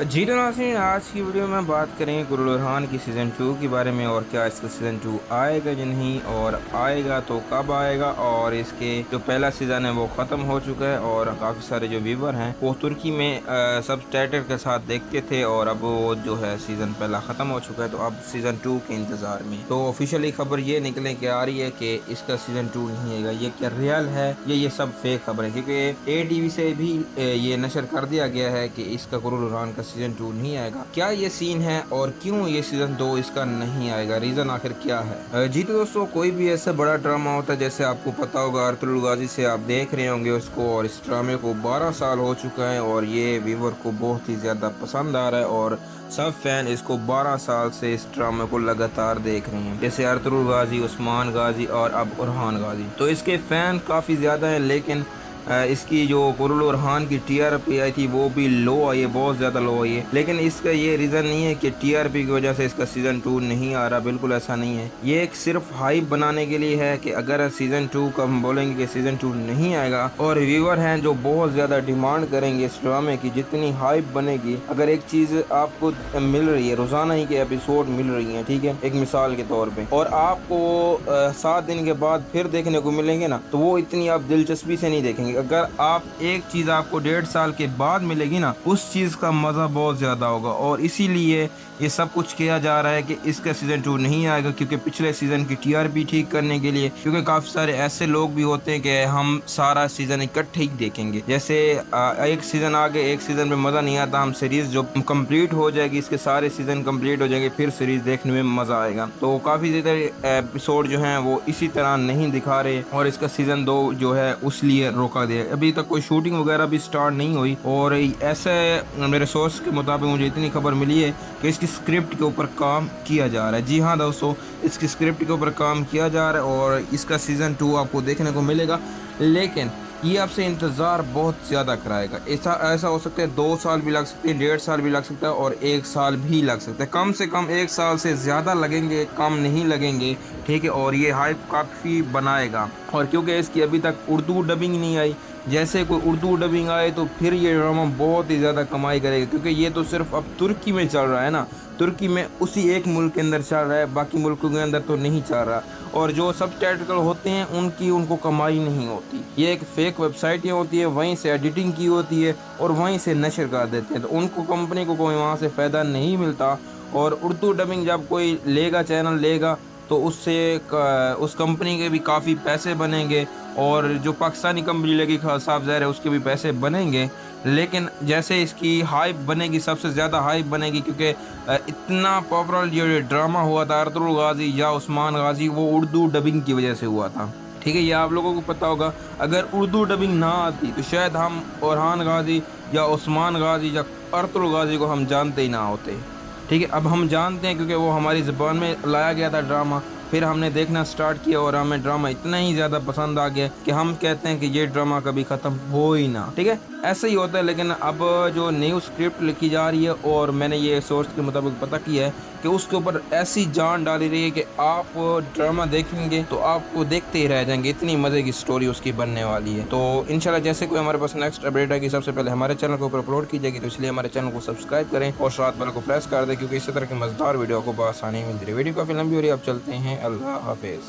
जी तो नाज़रीन, आज की वीडियो में बात करेंगे गुल बुरहान की सीज़न 2 के बारे में और क्या इसका सीज़न 2 आएगा या नहीं, और आएगा तो कब आएगा। और इसके जो पहला सीज़न है वो ख़त्म हो चुका है और काफ़ी सारे जो व्यूवर हैं वो तुर्की में सब टाइटल के साथ देखते थे, और अब वो जो है सीज़न पहला ख़त्म हो चुका है, तो अब सीज़न 2 के इंतज़ार में। तो ऑफिशियली खबर ये निकले के आ रही है कि इसका सीज़न 2 नहीं आएगा। ये क्या रियल है ये सब फेक खबर है, क्योंकि ATV से भी ये नशर कर दिया गया है कि इसका गुल बुरहान का सीज़न 2 नहीं आएगा। क्या ये सीन है और क्यों ये सीज़न 2 इसका नहीं आएगा, रीज़न आखिर क्या है। जी तो दोस्तों, कोई भी ऐसा बड़ा ड्रामा होता है, जैसे आपको पता होगा अर्तुगरुल गाजी से आप देख रहे होंगे उसको, और इस ड्रामे को 12 साल हो चुका है और ये व्यूवर को बहुत ही ज़्यादा पसंद आ रहा है, और सब फैन इसको 12 साल से इस ड्रामे को लगातार देख रहे हैं, जैसे अर्तुगरुल गाजी, उस्मान गाजी और अब बुरहान गाजी। तो इसके फ़ैन काफ़ी ज़्यादा हैं, लेकिन इसकी जो गुल बुरहान की TRP आई थी वो भी लो आई है, बहुत ज़्यादा लो आई है। लेकिन इसका ये रीज़न नहीं है कि TRP की वजह से इसका सीज़न 2 नहीं आ रहा, बिल्कुल ऐसा नहीं है। ये एक सिर्फ हाइप बनाने के लिए है कि अगर सीज़न 2 का हम बोलेंगे कि सीज़न 2 नहीं आएगा, और व्यूवर हैं जो बहुत ज़्यादा डिमांड करेंगे इस ड्रामे की, जितनी हाइप बनेगी, अगर एक चीज़ आपको मिल रही है, रोज़ाना ही के एपिसोड मिल रही हैं, ठीक है, एक मिसाल के तौर पर, और आपको 7 दिन के बाद फिर देखने को मिलेंगे ना, तो वो इतनी आप दिलचस्पी से नहीं देखेंगे। अगर आप एक चीज़ आपको 1.5 साल के बाद मिलेगी ना, उस चीज़ का मज़ा बहुत ज़्यादा होगा। और इसीलिए ये सब कुछ किया जा रहा है कि इसका सीज़न 2 नहीं आएगा, क्योंकि पिछले सीज़न की TRP ठीक करने के लिए, क्योंकि काफ़ी सारे ऐसे लोग भी होते हैं कि हम सारा सीज़न इकट्ठे ही देखेंगे। जैसे एक सीज़न आगे एक सीज़न में मज़ा नहीं आता, हम सीरीज़ जो कंप्लीट हो जाएगी, इसके सारे सीज़न कंप्लीट हो जाएंगे, फिर सीरीज़ देखने में मज़ा आएगा। तो काफ़ी ज़्यादा एपिसोड जो हैं वो इसी तरह नहीं दिखा रहे, और इसका सीज़न 2 जो है उस लिए रोका दिया। अभी तक कोई शूटिंग वगैरह भी स्टार्ट नहीं हुई, और ऐसे मेरे सोर्स के मुताबिक मुझे इतनी खबर मिली है कि इसकी स्क्रिप्ट के ऊपर काम किया जा रहा है। जी हाँ दोस्तों, इसकी स्क्रिप्ट के ऊपर काम किया जा रहा है और इसका सीज़न 2 आपको देखने को मिलेगा। लेकिन ये आपसे इंतज़ार बहुत ज़्यादा कराएगा। ऐसा हो सकता है 2 साल भी लग सकते हैं, 1.5 साल भी लग सकता है, और 1 साल भी लग सकता है। कम से कम 1 साल से ज़्यादा लगेंगे, कम नहीं लगेंगे, ठीक है। और ये हाइप काफ़ी बनाएगा, और क्योंकि इसकी अभी तक उर्दू डबिंग नहीं आई, जैसे कोई उर्दू डबिंग आए तो फिर ये ड्रामा बहुत ही ज़्यादा कमाई करेगा, क्योंकि ये तो सिर्फ अब तुर्की में चल रहा है ना, तुर्की में उसी एक मुल्क के अंदर चल रहा है, बाकी मुल्कों के अंदर तो नहीं चल रहा। और जो सब टाइटल होते हैं उनको कमाई नहीं होती, ये एक फेक वेबसाइटें होती है, वहीं से एडिटिंग की होती है और वहीं से नशर कर देते हैं, तो उनको कंपनी को कोई वहाँ से फ़ायदा नहीं मिलता। और उर्दू डबिंग जब कोई लेगा, चैनल लेगा, तो उससे उस कंपनी के भी काफ़ी पैसे बनेंगे, और जो पाकिस्तानी कंपनी लेगी साफ ज़ाहिर है उसके भी पैसे बनेंगे। लेकिन जैसे इसकी हाइप बनेगी, सबसे ज़्यादा हाइप बनेगी, क्योंकि इतना पॉपुलर जो ड्रामा हुआ था अर्तुगरुल गाजी या उस्मान गाजी, वो उर्दू डबिंग की वजह से हुआ था, ठीक है। ये आप लोगों को पता होगा। अगर उर्दू डबिंग ना आती तो शायद हम बुरहान गाजी या उस्मान गाजी या अर्तुगरुल गाजी को हम जानते ही ना होते, ठीक है। अब हम जानते हैं क्योंकि वो हमारी ज़बान में लाया गया था ड्रामा, फिर हमने देखना स्टार्ट किया और हमें ड्रामा इतना ही ज़्यादा पसंद आ गया कि हम कहते हैं कि ये ड्रामा कभी ख़त्म हो ही ना, ठीक है। ऐसा ही होता है। लेकिन अब जो न्यू स्क्रिप्ट लिखी जा रही है, और मैंने ये सोर्स के मुताबिक पता किया है कि उसके ऊपर ऐसी जान डाली रही है कि आप ड्रामा देखेंगे तो आपको देखते ही रह जाएंगे, इतनी मज़े की स्टोरी उसकी बनने वाली है। तो इंशाल्लाह जैसे कोई हमारे पास नेक्स्ट अपडेट आएगी, सबसे पहले हमारे चैनल के ऊपर अपलोड की जाएगी, तो इसलिए हमारे चैनल को सब्सक्राइब करें और साथ बेल को प्रेस कर दें, क्योंकि इसी तरह की मज़ेदार वीडियो को बआसानी मिलती है। वीडियो काफ़ी लंबी हो रही है, अब चलते हैं। अल्लाह हाफिज़।